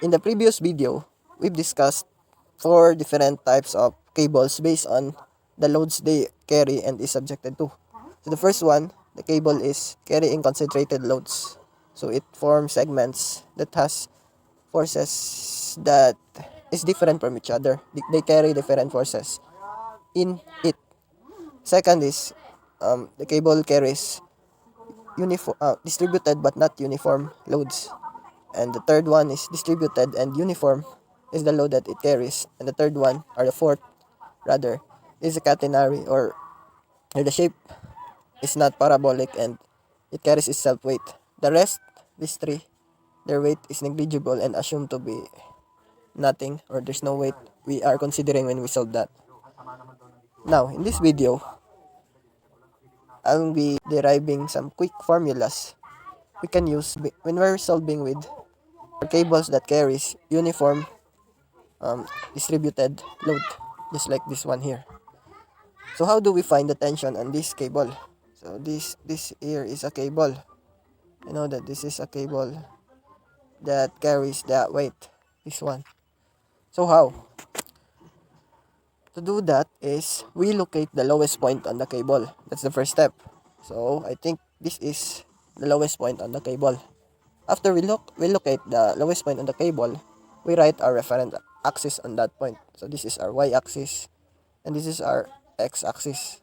In the previous video, we've discussed 4 different types of cables based on the loads they carry and is subjected to. So the first one, the cable is carrying concentrated loads. So it forms segments that has forces that is different from each other. They carry different forces in it. Second is the cable carries distributed but not uniform loads. And the third one is distributed and uniform is the load that it carries. And the third one, or the fourth rather, is a catenary or the shape is not parabolic and it carries itself weight. The rest, these three, their weight is negligible and assumed to be nothing or there's no weight we are considering when we solve that. Now, in this video, I'll be deriving some quick formulas we can use when we're solving with cables that carries uniform distributed load, just like this one here. So how do we find the tension on this cable? So this here is a cable. You know that this is a cable that carries that weight, this one. So how? To do that is we locate the lowest point on the cable. That's the first step. So I think this is the lowest point on the cable. After we locate the lowest point on the cable, we write our reference axis on that point. So this is our y-axis and this is our x-axis.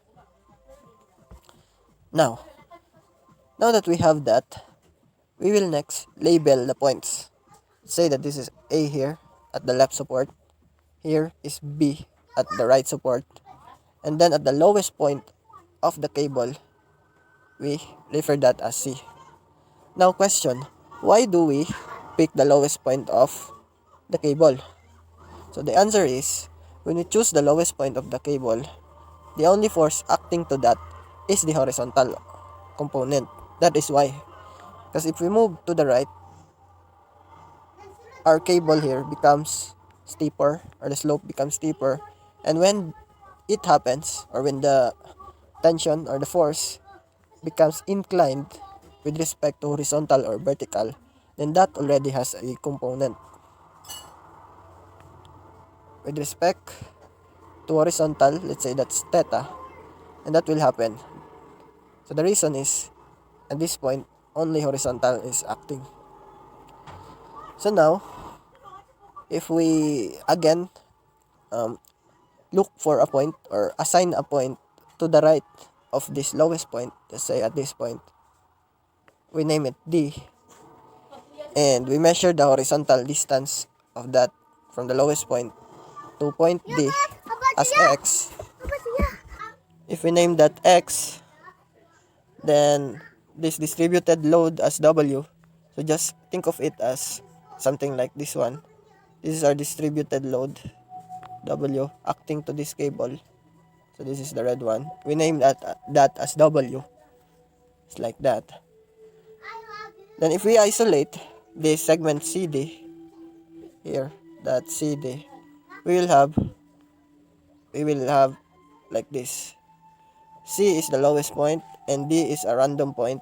Now that we have that, we will next label the points. Say that this is A here at the left support, here is B at the right support, and then at the lowest point of the cable, we refer that as C. Now question, why do we pick the lowest point of the cable? So the answer is, when we choose the lowest point of the cable, the only force acting to that is the horizontal component. That is why. Because if we move to the right, our cable here becomes steeper, or the slope becomes steeper. And when it happens, or when the tension or the force becomes inclined with respect to horizontal or vertical, then that already has a component. With respect to horizontal, let's say that's theta, and that will happen. So the reason is, at this point, only horizontal is acting. So now, if we again look for a point or assign a point to the right of this lowest point, let's say at this point, we name it D, and we measure the horizontal distance of that from the lowest point to point D as X. If we name that X, then this distributed load as W. So just think of it as something like this one. This is our distributed load, W, acting to this cable. So this is the red one. We name that as W. It's like that. Then if we isolate this segment CD here, that CD, we will have like this. C is the lowest point and D is a random point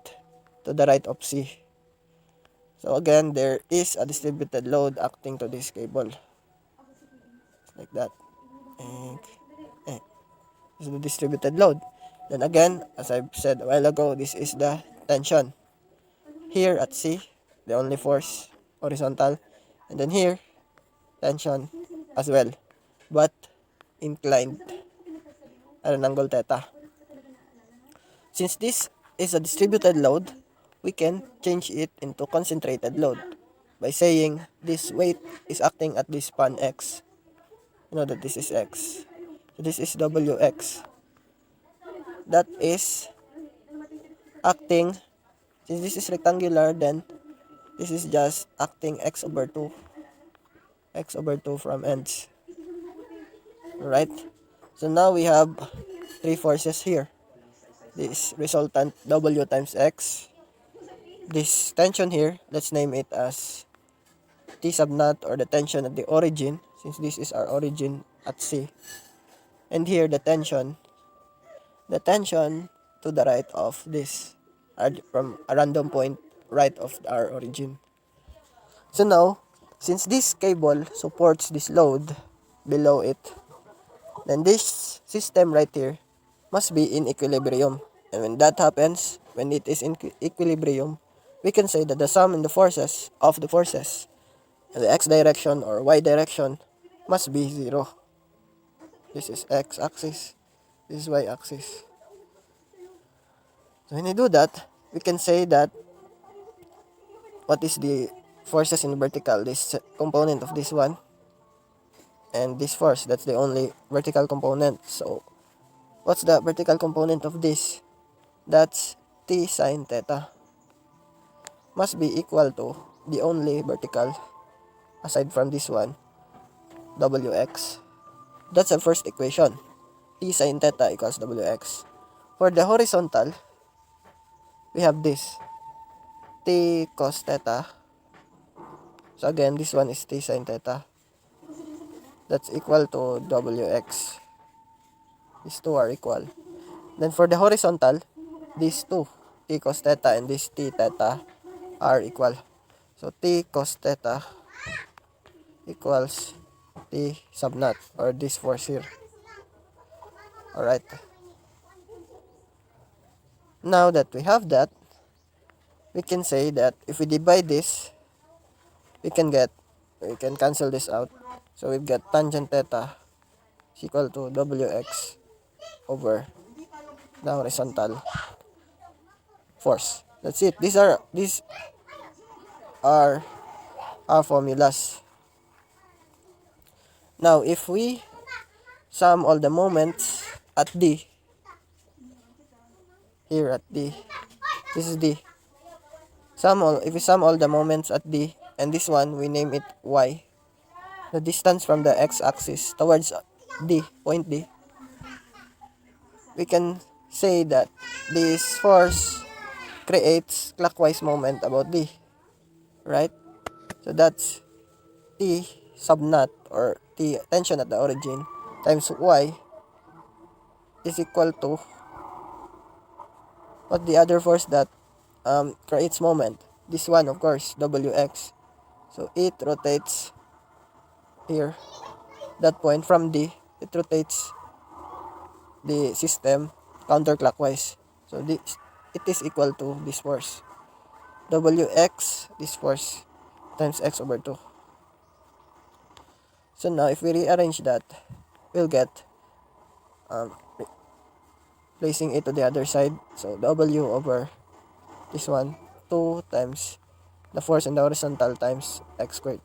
to the right of C. So again, there is a distributed load acting to this cable. Like that. And this is the distributed load. Then again, as I said a while ago, this is the tension. Here at C, the only force, horizontal. And then here, tension as well. But inclined at an angle theta. Since this is a distributed load, we can change it into concentrated load by saying this weight is acting at this span X. You know that this is X. So this is WX. That is acting, since this is rectangular, then this is just acting X over 2. X over 2 from ends. Alright? So now we have 3 forces here. This resultant W times X. This tension here, let's name it as T sub naught, or the tension at the origin, since this is our origin at C. And here the tension to the right of this, from a random point right of our origin. So now, Since this cable supports this load below it, then this system right here must be in equilibrium. And when that happens, when it is in equilibrium, we can say that the sum in the forces of the forces in the x direction or y direction must be 0. This is x axis, this is y axis. So when you do that, we can say that what is the forces in vertical, this component of this one, and this force, that's the only vertical component. So what's the vertical component of this? That's t sine theta. Must be equal to the only vertical, aside from this one, wx. That's the first equation. T sine theta equals wx. For the horizontal, we have this. T cos theta. So again, this one is t sine theta. That's equal to wx. These two are equal. Then for the horizontal, these two, t cos theta and this t theta, are equal. So t cos theta equals t sub naught, or this force here. Alright. Now that we have that, we can say that if we divide this, we can cancel this out. So we've got tangent theta is equal to wx over the horizontal force. That's it. These are our formulas. Now, if we sum all the moments at D, here at D, this is D. If we sum all the moments at D, and this one, we name it Y, the distance from the x-axis towards D, point D, we can say that this force creates clockwise moment about D, right? So that's T sub naught, or T tension at the origin, times Y is equal to what the other force that creates moment. This one, of course, wx. So it rotates here, that point from D, it rotates the system counterclockwise. So it is equal to this force, wx, this force, times x over 2. So now if we rearrange that, we'll get placing it to the other side. So w over this one, 2 times the force in the horizontal times x squared.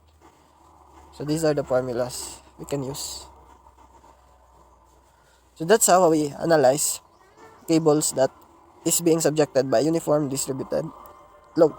So these are the formulas we can use. So that's how we analyze cables that is being subjected by uniform distributed load.